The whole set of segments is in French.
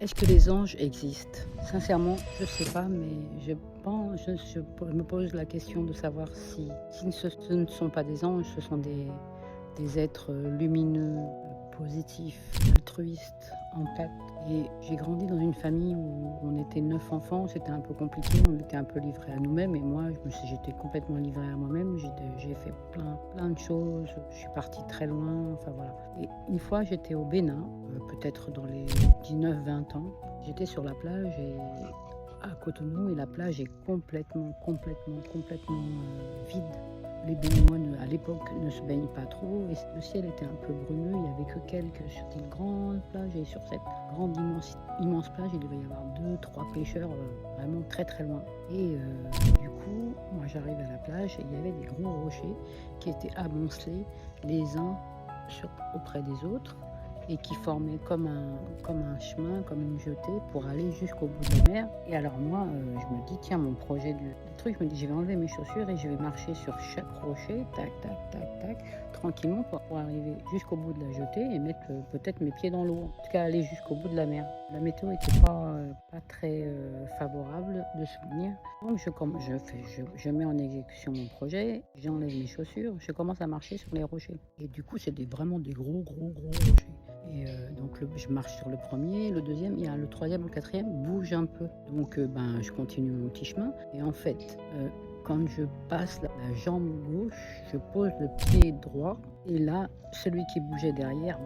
Est-ce que les anges existent? Sincèrement, je ne sais pas, mais je me pose la question de savoir si ce ne sont pas des anges, ce sont des êtres lumineux, positifs, altruistes, empathes. Et j'ai grandi dans une famille où on était 9 enfants, c'était un peu compliqué, on était un peu livrés à nous-mêmes. Et moi, j'étais complètement livrée à moi-même. J'ai fait plein de choses, je suis partie très loin, enfin voilà. Et une fois, j'étais au Bénin, peut-être dans les 19-20 ans. J'étais sur la plage à Cotonou, et la plage est complètement vide. Les baignoires à l'époque ne se baignent pas trop et le ciel était un peu brumeux, il n'y avait que c'était une grande plage, et sur cette grande immense plage, il devait y avoir 2, 3 pêcheurs vraiment très loin. Et du coup, moi j'arrive à la plage et il y avait des gros rochers qui étaient amoncelés les uns auprès des autres, et qui formait comme un chemin, comme une jetée pour aller jusqu'au bout de la mer. Et alors moi, je me dis, tiens, mon projet du truc, je me dis, je vais enlever mes chaussures et je vais marcher sur chaque rocher, tac, tranquillement, pour arriver jusqu'au bout de la jetée et mettre peut-être mes pieds dans l'eau. En tout cas, aller jusqu'au bout de la mer. La météo n'était pas très favorable de souvenir. Donc je mets en exécution mon projet, j'enlève mes chaussures, je commence à marcher sur les rochers. Et du coup, c'est vraiment des gros rochers. Et donc je marche sur le premier, le deuxième, il y a le troisième, le quatrième bouge un peu. Donc je continue mon petit chemin. Et en fait, quand je passe la jambe gauche, je pose le pied droit. Et là, celui qui bougeait derrière,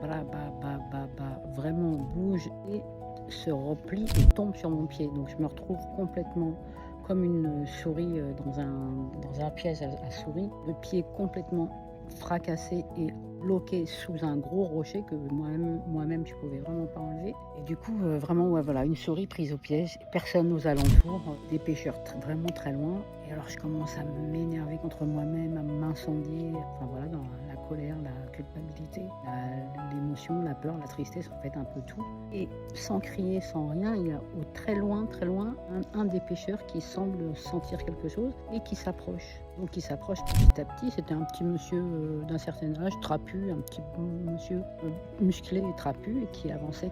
vraiment bouge et se replie et tombe sur mon pied. Donc je me retrouve complètement comme une souris dans un piège à souris, le pied complètement fracassé et bloqué sous un gros rocher que moi-même je pouvais vraiment pas enlever. Et du coup, vraiment, ouais, voilà, une souris prise au piège, personne aux alentours, des pêcheurs vraiment très loin. Et alors je commence à m'énerver contre moi-même, à m'incendier, enfin voilà, dans la colère, la culpabilité, l'émotion, la peur, la tristesse, en fait un peu tout. Et sans crier, sans rien, il y a très loin, un des pêcheurs qui semble sentir quelque chose et qui s'approche. Donc il s'approche petit à petit. C'était un petit monsieur d'un certain âge, trapu, un petit monsieur musclé et trapu, et qui avançait.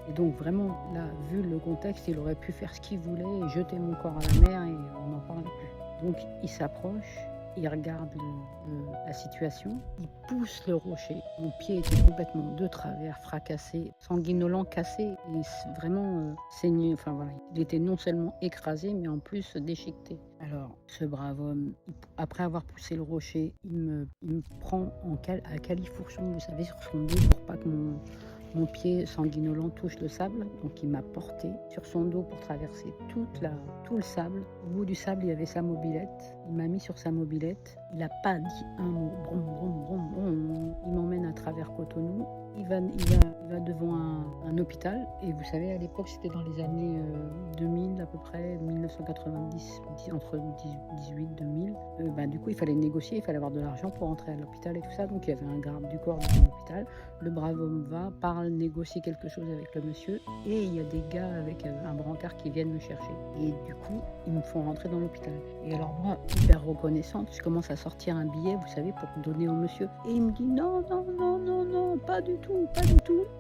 Et donc vraiment, là, vu le contexte, il aurait pu faire ce qu'il voulait et jeter mon corps à la mer et on n'en parlait plus. Donc il s'approche, il regarde la situation, il pousse le rocher. Mon pied était complètement de travers, fracassé, sanguinolent, cassé, et vraiment saigné. Enfin voilà, il était non seulement écrasé, mais en plus déchiqueté. Alors, ce brave homme, après avoir poussé le rocher, il me prend à califourchon, vous savez, sur son dos, pour pas que mon pied sanguinolent touche le sable. Donc il m'a porté sur son dos pour traverser tout le sable. Au bout du sable, il y avait sa mobilette. Il m'a mis sur sa mobilette. Il n'a pas dit un mot. Brom. Il m'emmène à travers Cotonou. Il va devant un hôpital. Et vous savez, à l'époque, c'était dans les années 2000 à peu près, 1990, entre 18 et 2000. Du coup, il fallait négocier, il fallait avoir de l'argent pour entrer à l'hôpital et tout ça. Donc il y avait un garde du corps dans l'hôpital. Le brave homme parle, négocie quelque chose avec le monsieur. Et il y a des gars avec un brancard qui viennent me chercher. Et du coup, ils me font rentrer dans l'hôpital. Et alors moi, hyper reconnaissante, je commence à sortir un billet, vous savez, pour donner au monsieur. Et il me dit non, pas du tout.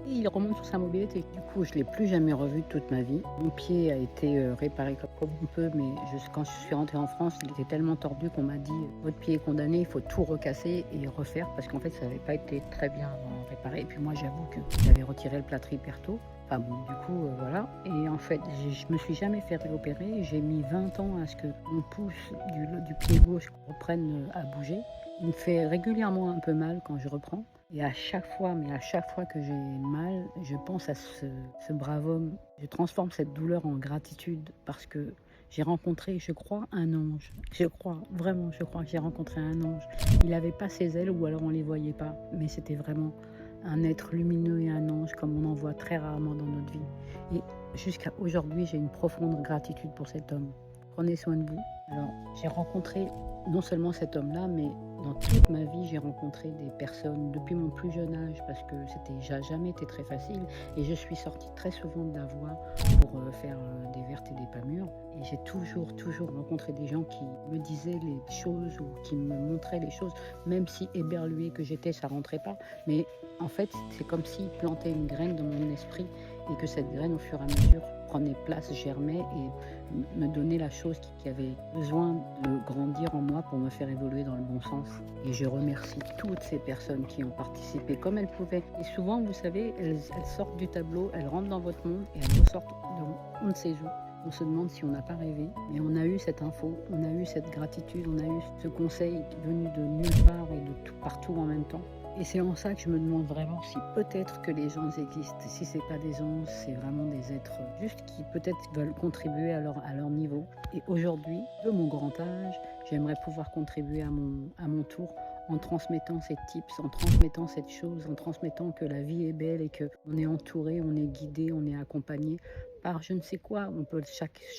Et il remonte sur sa mobilette, et du coup, je ne l'ai plus jamais revu de toute ma vie. Mon pied a été réparé comme on peut, mais quand je suis rentrée en France, il était tellement tordu qu'on m'a dit votre pied est condamné, il faut tout recasser et refaire, parce qu'en fait, ça n'avait pas été très bien réparé. Et puis moi, j'avoue que j'avais retiré le plâtre hyper tôt. Enfin bon, du coup, voilà. Et en fait, je me suis jamais fait réopérer. J'ai mis 20 ans à ce que mon pouce du pied gauche reprenne à bouger. Il me fait régulièrement un peu mal quand je reprends. Et à chaque fois que j'ai mal, je pense à ce brave homme. Je transforme cette douleur en gratitude, parce que j'ai rencontré, je crois, un ange. Je crois que j'ai rencontré un ange. Il n'avait pas ses ailes, ou alors on ne les voyait pas. Mais c'était vraiment un être lumineux et un ange, comme on en voit très rarement dans notre vie. Et jusqu'à aujourd'hui, j'ai une profonde gratitude pour cet homme. Prenez soin de vous. Alors, j'ai rencontré non seulement cet homme-là, mais dans toute ma vie, j'ai rencontré des personnes depuis mon plus jeune âge, parce que ça n'a jamais été très facile. Et je suis sortie très souvent de la voie pour faire des vertes et des pas mûres. Et j'ai toujours rencontré des gens qui me disaient les choses, ou qui me montraient les choses, même si éberluée que j'étais, ça rentrait pas. Mais en fait, c'est comme s'ils plantaient une graine dans mon esprit, et que cette graine, au fur et à mesure, prenait place, germait et me donnait la chose qui avait besoin de grandir en moi pour me faire évoluer dans le bon sens. Et je remercie toutes ces personnes qui ont participé comme elles pouvaient. Et souvent, vous savez, elles sortent du tableau, elles rentrent dans votre monde et elles ressortent de on ne sait où. On se demande si on n'a pas rêvé, mais on a eu cette info, on a eu cette gratitude, on a eu ce conseil venu de nulle part et de tout partout en même temps. Et c'est en ça que je me demande vraiment si peut-être que les gens existent. Si c'est pas des anges, c'est vraiment des êtres juste qui peut-être veulent contribuer à leur niveau. Et aujourd'hui, de mon grand âge, j'aimerais pouvoir contribuer à mon tour en transmettant ces tips, en transmettant cette chose, en transmettant que la vie est belle et qu'on est entouré, on est guidé, on est accompagné par je ne sais quoi. On peut,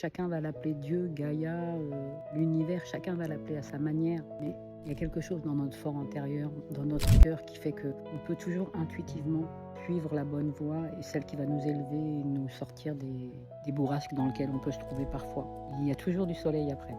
chacun va l'appeler Dieu, Gaïa, l'univers, chacun va l'appeler à sa manière. Mais il y a quelque chose dans notre fort intérieur, dans notre cœur, qui fait qu'on peut toujours intuitivement suivre la bonne voie et celle qui va nous élever et nous sortir des bourrasques dans lesquelles on peut se trouver parfois. Il y a toujours du soleil après.